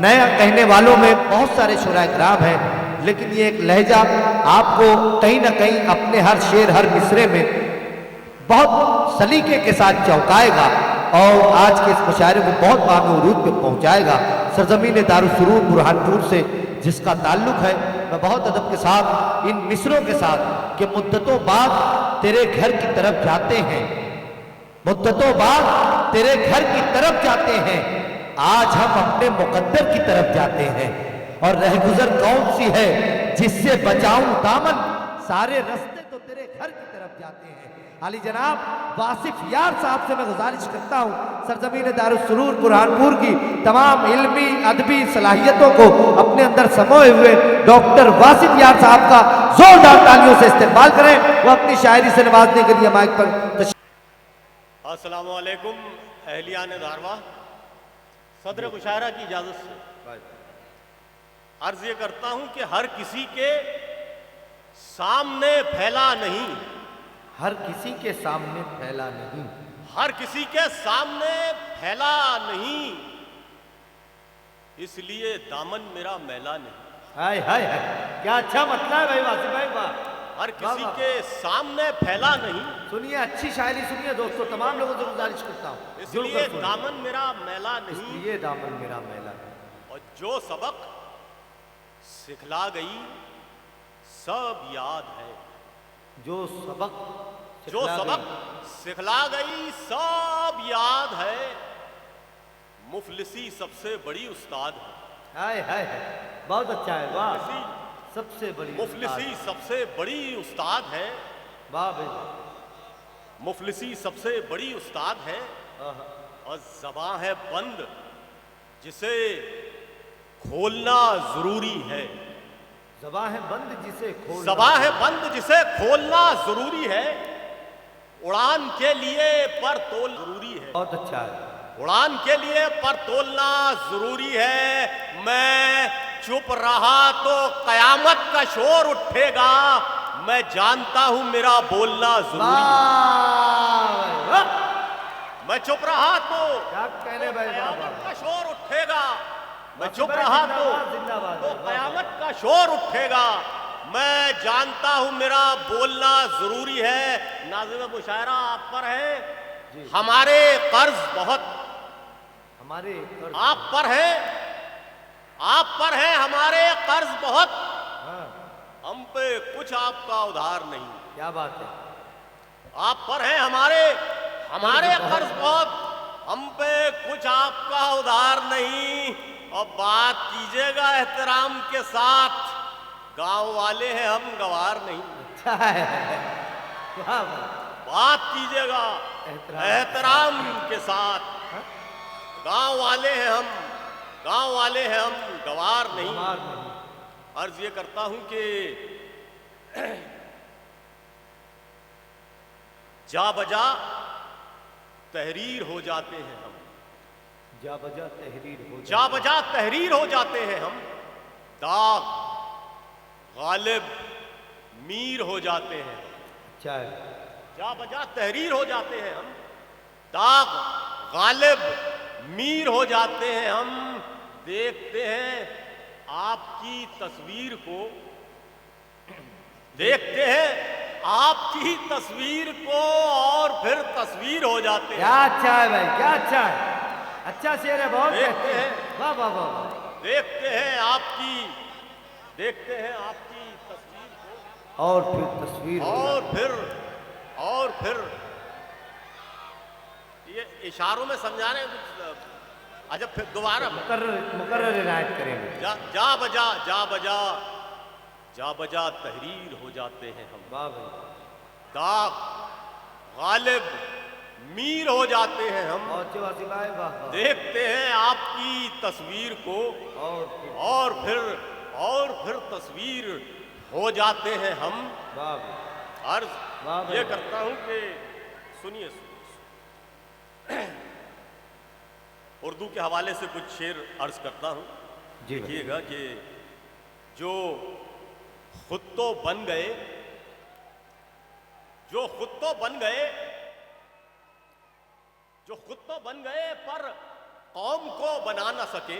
نیا کہنے والوں میں بہت سارے شعراء کرام ہیں، لیکن یہ ایک لہجہ آپ کو کہیں نہ کہیں اپنے ہر شعر ہر مصرے میں بہت سلیقے کے ساتھ چونکائے گا اور آج کے اس مشاعرے کو بہت مقام عروج پہ پہنچائے گا۔ سرزمین دارالسرور برہانپور سے جس کا تعلق ہے، میں بہت ادب کے ساتھ ان مصروں کے ساتھ کہ مدتوں بعد تیرے گھر کی طرف جاتے ہیں، مدتوں بعد تیرے گھر کی طرف جاتے ہیں، آج ہم اپنے مقدر کی طرف جاتے ہیں، اور رہ گزر کون سی ہے جس سے بچاؤں دامن، سارے رستے تو تیرے گھر کی طرف جاتے ہیں۔ علی جناب واصف یار صاحب سے میں گزارش کرتا ہوں سرزمین دارالسرور برہانپور کی تمام علمی ادبی صلاحیتوں کو اپنے اندر سموئے ہوئے ڈاکٹر واصف یار صاحب کا زوردار تالیوں سے استقبال کریں، وہ اپنی شاعری سے نوازنے کے لیے مائک پر السلام علیکم اہلیان دھاروا۔ صدر مشاعرہ کی اجازت سے عرض یہ کرتا ہوں کہ ہر کسی کے سامنے پھیلا نہیں، ہر کسی کے سامنے پھیلا نہیں، ہر کسی کے سامنے پھیلا نہیں، اس لیے دامن میرا میلا نہیں۔ ہائے ہائے ہائے، کیا اچھا مطلب ہے بھائی واصف بھائی، واہ! ہر کسی کے سامنے پھیلا نہیں، سنیے اچھی شاعری سنیے دوستو، تمام لوگوں سے گزارش کرتا ہوں اس لیے دامن میرا میلا اس نہیں، لیے دامن میرا میلا۔ اور جو سبق سکھلا گئی سب یاد ہے، جو سبق سکھلا گئی سب یاد ہے، مفلسی سب سے بڑی استاد ہے۔ ہائے ہائے ہائے، بہت اچھا ہے، واہ! سب سے بڑی مفلسی سب سے بڑی استاد ہے، واہ بھائی، مفلسی سب سے بڑی استاد ہے، اور زباں ہے بند جسے کھولنا ضروری ہے، زباں ہے بند جسے کھولنا، زباں ہے بند جسے کھولنا ضروری ہے، اڑان کے لیے پر تول ضروری ہے، بہت اچھا ہے، اڑان کے لیے پر تولنا ضروری ہے، میں چپ رہا تو قیامت کا شور اٹھے گا، میں جانتا ہوں میرا بولنا ضروری ہے، میں چپ رہا تو قیامت کا شور اٹھے گا، میں چپ رہا تو قیامت کا شور اٹھے گا، میں جانتا ہوں میرا بولنا ضروری ہے۔ ناظم مشاعرہ آپ پر ہے، ہمارے قرض بہت آپ پر ہے ہمارے قرض بہت، ہم پہ کچھ آپ کا ادھار نہیں۔ کیا بات ہے، آپ پر ہے ہمارے قرض بہت، ہم پہ کچھ آپ کا ادھار نہیں، اور بات کیجئے گا احترام کے ساتھ، گاؤں والے ہیں ہم گوار نہیں۔ بات کیجئے گا احترام کے ساتھ، گاؤں والے ہیں ہم گوار نہیں۔ عرض یہ کرتا ہوں کہ جا بجا تحریر ہو جاتے ہیں ہم، جا بجا تحریر ہو جاتے ہیں ہم، داغ غالب میر ہو جاتے ہیں، اچھا ہے، جا بجا تحریر ہو جاتے ہیں ہم، داغ غالب میر ہو جاتے ہیں ہم، دیکھتے ہیں آپ کی تصویر کو، دیکھتے ہیں آپ کی تصویر کو اور پھر تصویر ہو جاتے ہیں۔ کیا اچھا ہے بھائی، کیا اچھا ہے، اچھا شعر ہے، بہت دیکھتے ہیں، واہ واہ واہ، دیکھتے ہیں آپ کی تصویر کو اور پھر تصویر اور پھر یہ اشاروں میں سمجھانے اچھا پھر دوبارہ مقرر عنایت کریں گے۔ جا بجا تحریر ہو جاتے ہیں ہم، واہ بھائی، داغ غالب میر ہو جاتے ہیں ہم، بہت اچھے واصف بھائی، واہ واہ، دیکھتے ہیں آپ کی تصویر کو اور پھر تصویر ہو جاتے ہیں ہم۔ واہ بھائی، عرض یہ کرتا ہوں کہ سنیے اردو کے حوالے سے کچھ شعر عرض کرتا ہوں، دیکھیے گا کہ جو خود تو بن گئے پر قوم کو بنا نہ سکے،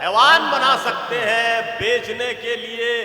حیوان بنا سکتے ہیں، بیچنے کے لیے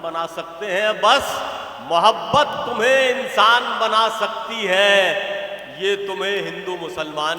بنا سکتے ہیں، بس محبت تمہیں انسان بنا سکتی ہے، یہ تمہیں ہندو مسلمان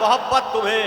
محبت تمہیں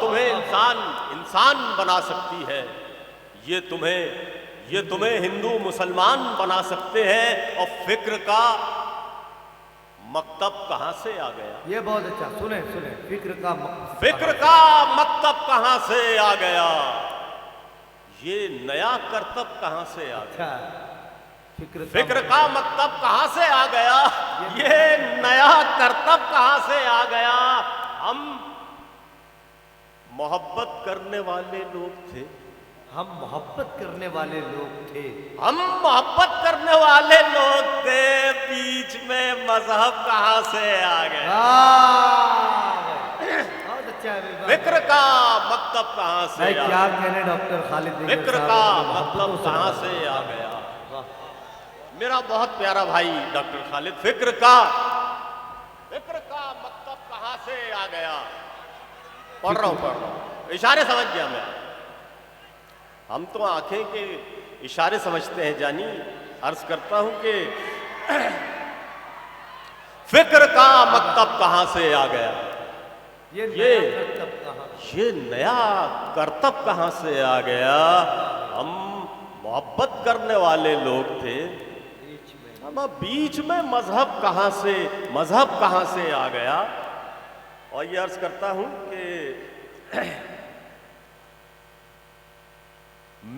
تمہیں انسان بنا سکتی ہے، یہ تمہیں ہندو مسلمان بنا سکتے ہیں۔ اور فکر کا مکتب کہاں سے آ گیا؟ یہ بہت اچھا سنیں سنیں فکر کا فکر کا مکتب کہاں سے آ گیا؟ یہ نیا کرتب کہاں سے آ گیا؟ اچھا فکر کا مکتب کہاں سے آ گیا؟ یہ نیا کرتب کہاں سے آ گیا؟ ہم محبت کرنے والے لوگ تھے، ہم محبت کرنے والے لوگ تھے، ہم محبت کرنے والے لوگ تھے، بیچ میں مذہب کہاں سے آ گیا؟ بہت اچھا ہے بھائی فکر کا مکتب کہاں سے بھائی آ کیا گیا؟ کہنے ڈاکٹر خالد دیگر فکر صاحب کا اپنی محبتوں مکتب سے کہاں نوازا۔ سے آ گیا؟ واہ۔ میرا بہت پیارا بھائی ڈاکٹر خالد، فکر کا مکتب کہاں سے آ گیا؟ پڑھ رہا ہوں، اشارے سمجھ گیا میں۔ ہم تو آنکھیں کے اشارے سمجھتے ہیں جانی۔ عرض کرتا ہوں کہ فکر کا مکتب کہاں سے آ گیا؟ یہ نیا کرتب کہاں سے آ گیا؟ ہم محبت کرنے والے لوگ تھے، اب بیچ میں مذہب کہاں سے آ گیا؟ اور یہ عرض کرتا ہوں کہ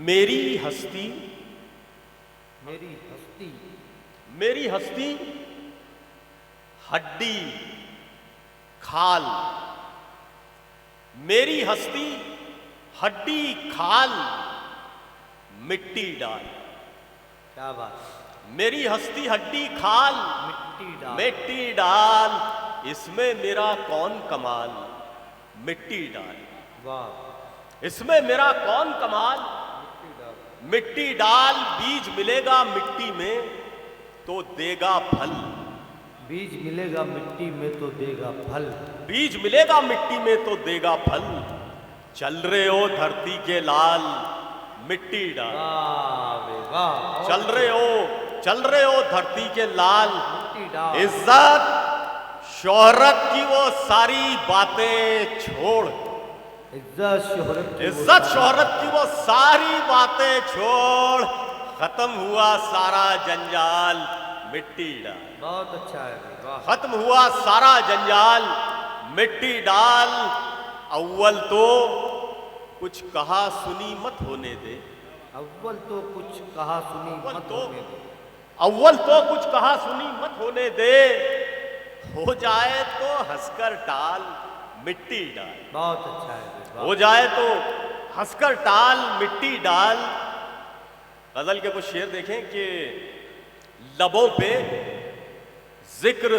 میری ہستی ہڈی کھال، میری ہستی ہڈی کھال مٹی ڈال، کیا بات، میری ہستی ہڈی کھال مٹی ڈال، اس میں میرا کون کمال؟ مٹی ڈال، واہ، اس میں میرا کون کمال؟ مٹی ڈال، بیج ملے گا مٹی میں تو دے گا پھل، بیج ملے گا مٹی میں تو دے گا پھل، بیج ملے گا مٹی میں تو دے گا پھل، چل رہے ہو دھرتی کے لال مٹی ڈال، واہ، چل رہے ہو دھرتی کے لال، مٹی ڈال، عزت شہرت کی وہ ساری باتیں چھوڑ، عزت شہرت کی وہ ساری باتیں چھوڑ، ختم ہوا سارا جنجال مٹی ڈال، بہت اچھا ہے، واہ، ختم ہوا سارا جنجال مٹی ڈال، اول تو کچھ کہا سنی مت ہونے دے، اول تو کچھ کہا سنی مت ہونے دے، اول تو کچھ کہا سنی مت ہونے دے، ہو جائے تو ہنس کر ٹال مٹی ڈال، بہت اچھا ہے، ہو جائے تو ہنس کر ٹال مٹی ڈال۔ غزل کے کچھ شعر دیکھیں کہ لبوں پہ ذکر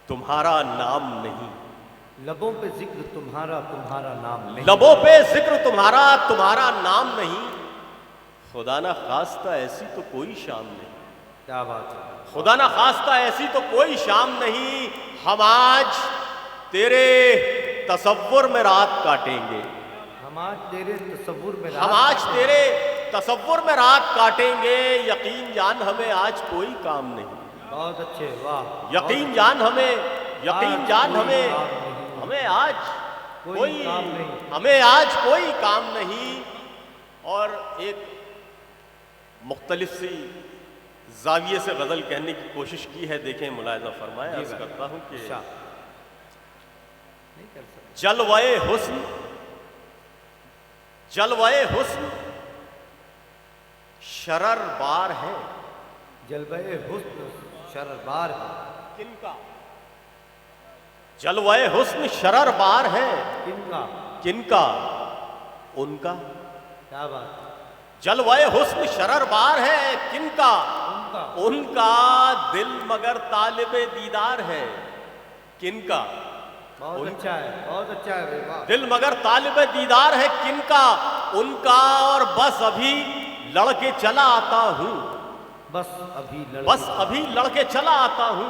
تمہارا نام نہیں، لبوں پہ ذکر تمہارا نام نہیں، لبوں پہ ذکر تمہارا نام نہیں، خدا نہ خواستہ ایسی تو کوئی شام نہیں، کیا بات ہے، خدا نہ خواستہ ایسی تو کوئی شام نہیں، ہم آج تیرے تصور میں رات کاٹیں گے، ہم آج تیرے تصور میں ہم آج تیرے تصور میں رات کاٹیں گے، یقین جان ہمیں آج کوئی کام نہیں، بہت اچھے، واہ، یقین جان ہمیں ہمیں آج کوئی کام نہیں۔ اور ایک مختلف سی زاویے سے غزل کہنے کی کوشش کی ہے، دیکھیں ملاحظہ فرمائیں۔ عرض کرتا ہوں کہ جلوہ حسن شرر بار ہے، جلوہ حسن شرر بار ہے، کن کا؟ جلوہ حسن شرر بار ہے، کن کا؟ ان کا، کیا بات، جلوہ حسن شرر بار ہے، کن کا؟ ان کا، دل مگر طالب دیدار ہے، کن کا؟ بہت اچھا ہے، بہت اچھا ہے، واہ، دل مگر طالب دیدار ہے، کن کا؟ ان کا، اور بس ابھی لڑکے چلا آتا ہوں، بس ابھی لڑکے چلا آتا ہوں،